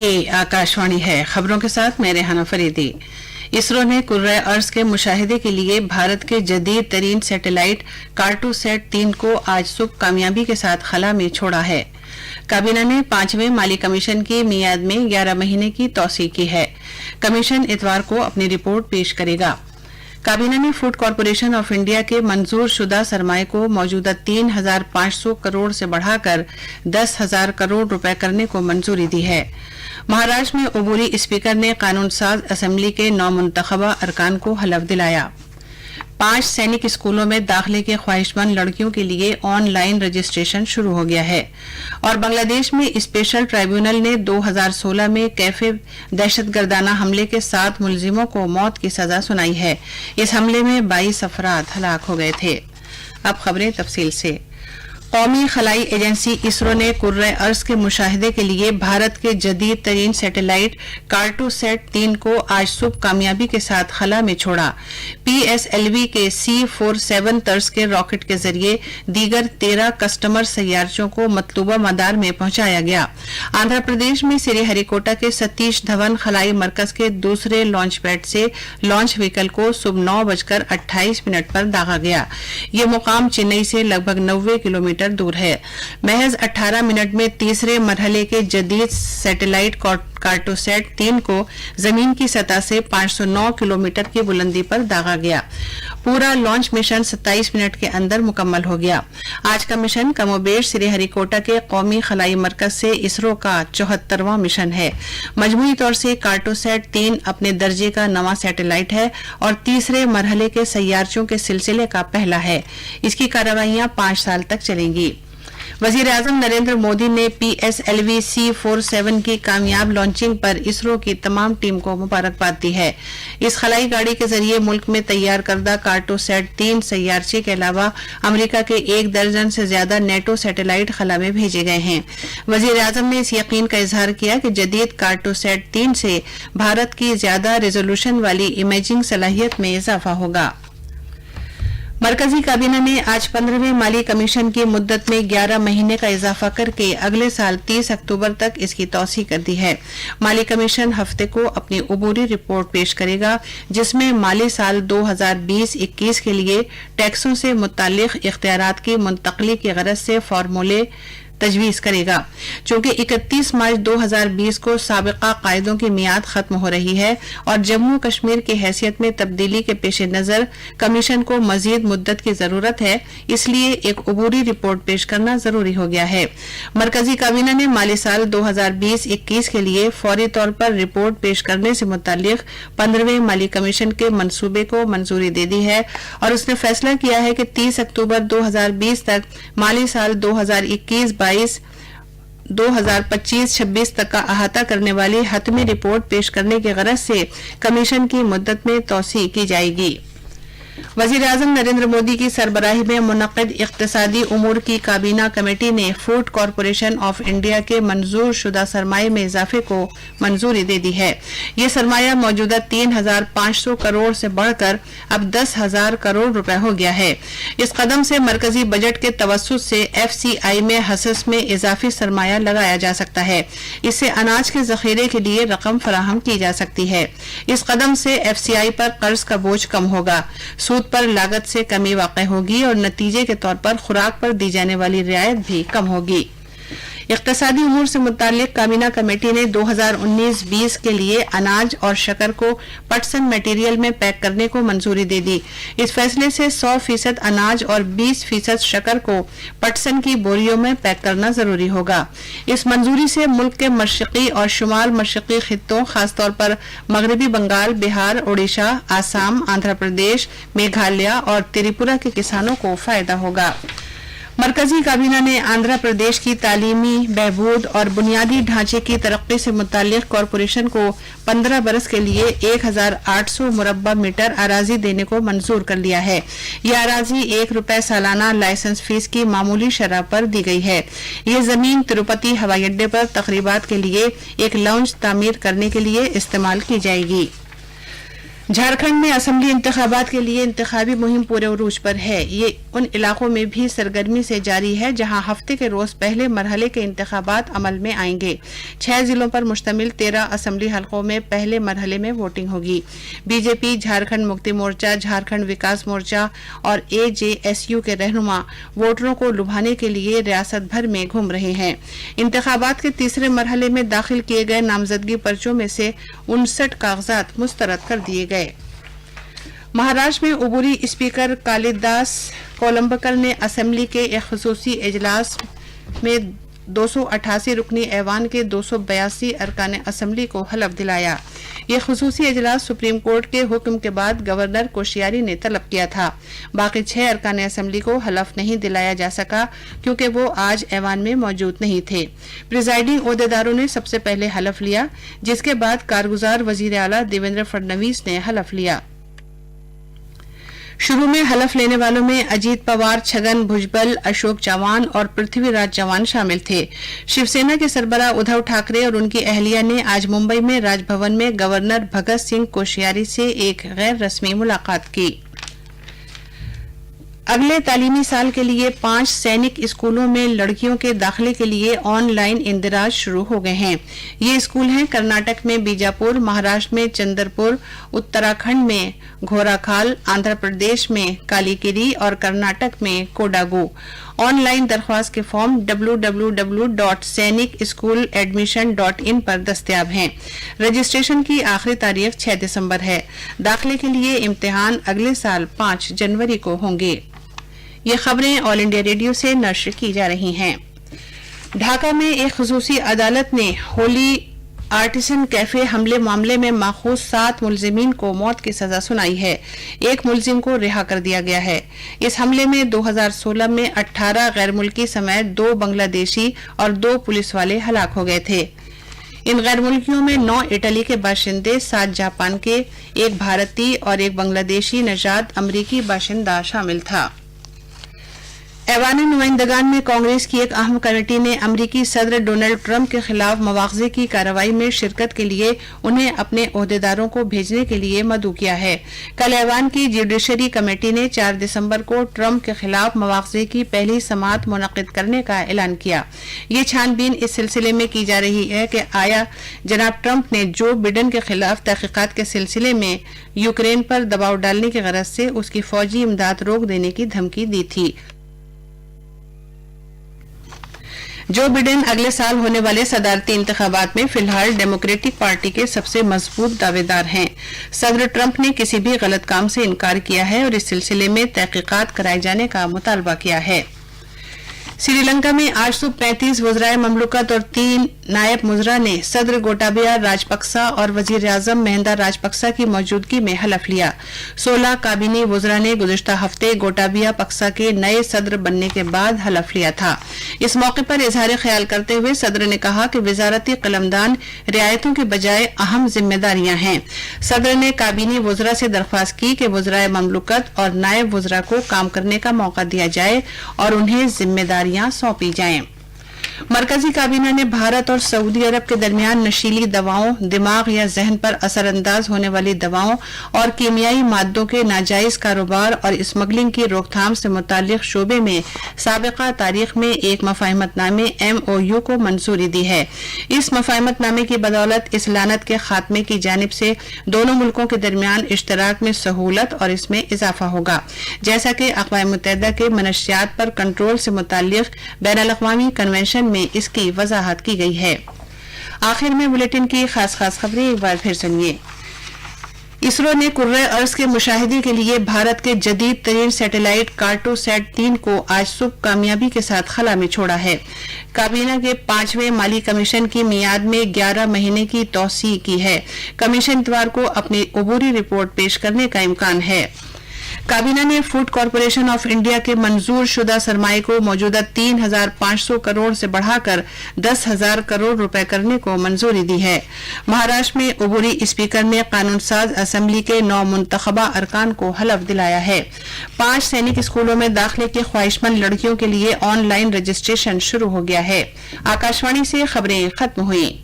ये आकाशवाणी है। खबरों के साथ मैं रेहाना फरीदी। इसरो ने कुर्रे अर्ज के मुशाहिदे के लिए भारत के जदीद तरीन सैटेलाइट कार्टोसैट 3 को आज सुबह कामयाबी के साथ खला में छोड़ा है। काबीना ने 5वें माली कमीशन की मियाद में 11 महीने की तौसीक की है। कमीशन इतवार को अपनी रिपोर्ट पेश करेगा। काबीना ने फूड कॉरपोरेशन ऑफ इंडिया के मंजूर शुदा सरमाए को मौजूदा 3,500 करोड़ से बढ़ाकर 10,000 करोड़ रुपए करने को मंजूरी दी है। महाराष्ट्र में उबूरी स्पीकर ने कानून साज असेंबली के नौमुंतखबा अरकान को हलफ दिलाया। 5 सैनिक स्कूलों में दाखिले के ख्वाहिशमंद लड़कियों के लिए ऑनलाइन रजिस्ट्रेशन शुरू हो गया है। और बांग्लादेश में स्पेशल ट्राइब्यूनल ने 2016 में कैफे दहशतगर्दाना हमले के 7 मुलजिमों को मौत की सजा सुनाई है। इस हमले में 22 अफराद हलाक हो गए थे। अब खबरें तफसील से। कौमी खलाई एजेंसी इसरो ने कुर्रे अर्ज के मुशाहिदे के लिए भारत के जदीद तरीन सैटेलाइट कार्टोसैट 3 को आज सुबह कामयाबी के साथ खला में छोड़ा। PSLV के C47 तर्ज के रॉकेट के जरिए दीगर 13 कस्टमर सैयारचों को मतलूबा मदार में पहुंचाया गया। आंध्र प्रदेश में श्रीहरिकोटा के सतीश धवन खलाई मरकज के दूसरे लॉन्च पैड से लॉन्च व्हीकल को सुबह 9:28 पर दागा गया। ये मुकाम चेन्नई से लगभग 90 किलोमीटर दूर है। महज 18 मिनट में तीसरे मरहले के जदीद सैटेलाइट कार्टोसैट 3 को जमीन की सतह से 509 किलोमीटर की बुलंदी पर दागा गया। पूरा लॉन्च मिशन 27 मिनट के अंदर मुकम्मल हो गया। आज का मिशन कमोबेश श्रीहरिकोटा के कौमी खलाई मरकज से इसरो का 74वां मिशन है। मजमूई तौर से कार्टोसैट 3 अपने दर्जे का नवा सैटेलाइट है और तीसरे मरहले के सैयारचों के सिलसिले का पहला है। इसकी कार्रवाइयां 5 साल तक चलेंगी। वजीर आजम नरेंद्र मोदी ने PSLV C47 की कामयाब लॉन्चिंग पर इसरो की तमाम टीम को मुबारकबाद दी है। इस खलाई गाड़ी के जरिए मुल्क में तैयार करदा कार्टोसैट 3 सैयारचे के अलावा अमेरिका के 1 दर्जन से ज्यादा नेटो सैटेलाइट खला में भेजे गए हैं। वजीर आजम ने इस यकीन का इजहार किया कि जदीद कार्टोसैट 3 से भारत की ज्यादा रेजोल्यूशन वाली इमेजिंग सलाहियत में इजाफा होगा। मरकजी काबीना ने आज 15वें माली कमीशन की मुद्दत में 11 महीने का इजाफा करके अगले साल 30 अक्टूबर तक इसकी तौसी कर दी है। माली कमीशन हफ्ते को अपनी उबूरी रिपोर्ट पेश करेगा, जिसमें माली साल 2020-21 के लिए टैक्सों से मुताल्लिक इख्तियारात की मुंतकली की गरज से फार्मूले तजवीज करेगा। चूंकि 31 मार्च 2020 को साबिका कायदों की मियाद खत्म हो रही है और जम्मू कश्मीर की हैसियत में तब्दीली के पेश नजर कमीशन को मजीद मुद्दत की जरूरत है, इसलिए एक उबूरी रिपोर्ट पेश करना जरूरी हो गया है। मरकजी काबीना ने माली साल 2020-21 के लिए फौरी तौर पर रिपोर्ट पेश करने से मुताल्लिक 15वें माली कमीशन के मंसूबे को मंजूरी दे दी है और उसने फैसला किया है कि 30 अक्टूबर 2020 तक माली साल 2021-22 2025-26 तक का अहाता करने वाली हतमी रिपोर्ट पेश करने की गरज से कमीशन की मुद्दत में तौसी की जाएगी। वजीर आजम नरेंद्र मोदी की सरबराही में मुनक्किद इक्तिसादी उमूर की काबीना कमेटी ने फूड कॉरपोरेशन ऑफ इंडिया के मंजूर शुदा सरमाए में इजाफे को मंजूरी दे दी है। ये सरमाया मौजूदा 3,500 करोड़ से बढ़कर अब 10,000 करोड़ रुपए हो गया है। इस कदम से मरकजी बजट के तवस्सुत से FCI में हसस में इजाफी सरमाया लगाया जा सकता है। इससे अनाज के जखीरे के लिए रकम फराहम की जा सकती है। इस कदम से FCI पर कर्ज का बोझ कम होगा, सूद पर लागत से कमी वाक़ई होगी और नतीजे के तौर पर खुराक पर दी जाने वाली रियायत भी कम होगी। इक्तिसादी उमूर से मुताल्लिक काबीना कमेटी ने 2019-20 के लिए अनाज और शक्कर को पटसन मटेरियल में पैक करने को मंजूरी दे दी। इस फैसले से 100% अनाज और 20% शक्कर को पटसन की बोरियों में पैक करना जरूरी होगा। इस मंजूरी से मुल्क के मशरकी और शुमाल मशरकी खित्तों, खासतौर पर मगरबी बंगाल, बिहार, ओडिशा, आसाम, आंध्र प्रदेश, मेघालय और त्रिपुरा के किसानों को फायदा होगा। मरकजी काबीना ने आंध्र प्रदेश की तालीमी बहबूद और बुनियादी ढांचे की तरक्की से मुताल्लिक कॉरपोरेशन को 15 बरस के लिए 1,800 मुरब्बा मीटर अराजी देने को मंजूर कर लिया है। यह अराजी ₹1 सालाना लाइसेंस फीस की मामूली शरह पर दी गई है। ये जमीन तिरुपति हवाई अड्डे पर तकरीबात के लिए एक लाउंज तामीर करने के लिए इस्तेमाल की जाएगी। झारखंड में असेंबली इंतखाबात के लिए इंतखाबी मुहिम पूरे उरूज पर है। ये उन इलाकों में भी सरगर्मी से जारी है जहां हफ्ते के रोज पहले मरहले के इंतखाबात अमल में आएंगे। 6 जिलों पर मुश्तमिल 13 असेंबली हलकों में पहले मरहले में वोटिंग होगी। बीजेपी, झारखंड मुक्ति मोर्चा, झारखंड विकास मोर्चा और AJSU के रहनुमा वोटरों को लुभाने के लिए रियासत भर में घूम रहे हैं। इंतखाबात के तीसरे मरहले में दाखिल किए गए नामजदगी पर्चों में से 59 कागजात मुस्तरद कर दिए गए। महाराष्ट्र में उबूरी स्पीकर कालिदास कोलंबकर ने असेंबली के एक खुसूसी इजलास में 288 रुकनी ऐवान के 282 अरकान असेंबली को हलफ दिलाया। ये खुसूसी इजलास सुप्रीम कोर्ट के हुक्म के बाद गवर्नर कोश्यारी ने तलब किया था। बाकी 6 अरकान असेंबली को हलफ नहीं दिलाया जा सका क्योंकि वो आज ऐवान में मौजूद नहीं थे। प्रिजाइडिंग ओहदेदारों ने सबसे पहले हलफ लिया, जिसके बाद कारगुजार वजीर आला देवेंद्र फडणवीस ने हलफ लिया। शुरू में हलफ लेने वालों में अजीत पवार, छगन भुजबल, अशोक चव्हाण और पृथ्वीराज चव्हाण शामिल थे। शिवसेना के सरबराह उद्धव ठाकरे और उनकी अहलिया ने आज मुंबई में राजभवन में गवर्नर भगत सिंह कोश्यारी से एक गैर रस्मी मुलाकात की। अगले तालीमी साल के लिए 5 सैनिक स्कूलों में लड़कियों के दाखिले के लिए ऑनलाइन इंदिराज शुरू हो गए हैं। ये स्कूल हैं कर्नाटक में बीजापुर, महाराष्ट्र में चंद्रपुर, उत्तराखंड में घोराखाल, आंध्र प्रदेश में कालीकिरी और कर्नाटक में कोडागू। ऑनलाइन दरख्वास्त के फॉर्म www.sainiksschooladmission.in पर दस्तयाब हैं। रजिस्ट्रेशन की आखिरी तारीख 6 दिसंबर है। दाखिले के लिए इम्तिहान अगले साल 5 जनवरी को होंगे। ये खबरें ऑल इंडिया रेडियो से नश्र की जा रही हैं। ढाका में एक खुसूसी अदालत ने होली आर्टिसन कैफे हमले मामले में माखूज 7 मुलजिमीन को मौत की सजा सुनाई है। एक मुलजिम को रिहा कर दिया गया है। इस हमले में 2016 में 18 गैर मुल्की समेत 2 बांग्लादेशी और 2 पुलिस वाले हलाक हो गए थे। इन गैर मुल्कियों में 9 इटली के बाशिंदे, 7 जापान के, 1 भारतीय और 1 बांग्लादेशी नजाद अमरीकी बाशिंदा शामिल था। ऐवान नुमाइंदगान में कांग्रेस की एक अहम कमेटी ने अमरीकी सदर डोनाल्ड ट्रंप के खिलाफ मवाख़ज़े की कार्रवाई में शिरकत के लिए उन्हें अपने ओहदेदारों को भेजने के लिए मदऊ किया है। कल ऐवान की जुडिशरी कमेटी ने 4 दिसंबर को ट्रंप के खिलाफ मवाख़ज़े की पहली समाअत मुनक़िद करने का ऐलान किया। ये छानबीन इस सिलसिले में की जा रही है कि आया जनाब ट्रंप ने जो बिडेन के खिलाफ तहक़ीक़ात के सिलसिले में यूक्रेन पर दबाव डालने की गरज से उसकी फौजी इमदाद रोक देने की धमकी दी थी। जो बिडेन अगले साल होने वाले सदारती इंतखाबात में फिलहाल डेमोक्रेटिक पार्टी के सबसे मजबूत दावेदार हैं। सदर ट्रंप ने किसी भी गलत काम से इनकार किया है और इस सिलसिले में तहकीकात कराए जाने का मुतालबा किया है। श्रीलंका में आज सुबह 35 वज़राए ममलुकत और 3 नायब मुजरा ने सदर गोटाबया राजपक्सा और वजीर आजम महिंदा राजपक्सा की मौजूदगी में हलफ लिया। 16 काबीनी वज़रा ने गुज़िश्ता हफ्ते गोटाबया पक्सा के नए सदर बनने के बाद हलफ लिया था। इस मौके पर इजहार ख्याल करते हुए सदर ने कहा कि वजारती कलमदान रियायतों के बजाय अहम जिम्मेदारियां हैं। सदर ने काबीनी वज़रा से दरख्वास्त की कि वज़राए ममलुकत और नायब वज़रा को काम करने का मौका दिया जाए और उन्हें जिम्मेदारियां सौंपी जाएं। मरकजी काबीना ने भारत और सऊदी अरब के दरमियान नशीली दवाओं, दिमाग या जहन पर असरअंदाज होने वाली दवाओं और कीमियाई मादों के नाजायज कारोबार और स्मगलिंग की रोकथाम से मुताल्लिक शोबे में साबिका तारीख में एक मफाहमतनामे MOU को मंजूरी दी है। इस मफाहमतनामे की बदौलत इस लानत के खात्मे की जानिब से दोनों मुल्कों के दरमियान इश्तराक में सहूलत और इसमें इजाफा होगा, जैसा कि अक़वाम मुत्तहिदा के मनशियात पर कंट्रोल से मुताल्लिक बैनुल-अक़वामी कन्वेंशन में इसकी वजाहत की गई है। आखिर में बुलेटिन की खास खबरें एक बार फिर सुनिए। इसरो ने कुर्रे अर्ज के मुशाहिदे के लिए भारत के जदीद तरीन सैटेलाइट कार्टोसैट 3 को आज सुबह कामयाबी के साथ खला में छोड़ा है। काबीना के 5वें माली कमीशन की मियाद में 11 महीने की तौसीह की है। कमीशन इतवार को अपनी अबूरी रिपोर्ट पेश करने का इम्कान है। काबीना ने फूड कॉरपोरेशन ऑफ इंडिया के मंजूर शुदा सरमाए को मौजूदा 3,500 करोड़ से बढ़ाकर 10,000 करोड़ रुपए करने को मंजूरी दी है। महाराष्ट्र में अबूरी स्पीकर ने कानून साज असेंबली के 9 मुंतखबा अरकान को हलफ दिलाया है। 5 सैनिक स्कूलों में दाखिले की ख्वाहिशमंद लड़कियों के लिए ऑनलाइन रजिस्ट्रेशन शुरू हो गया है। आकाशवाणी से खबरें खत्म हुई।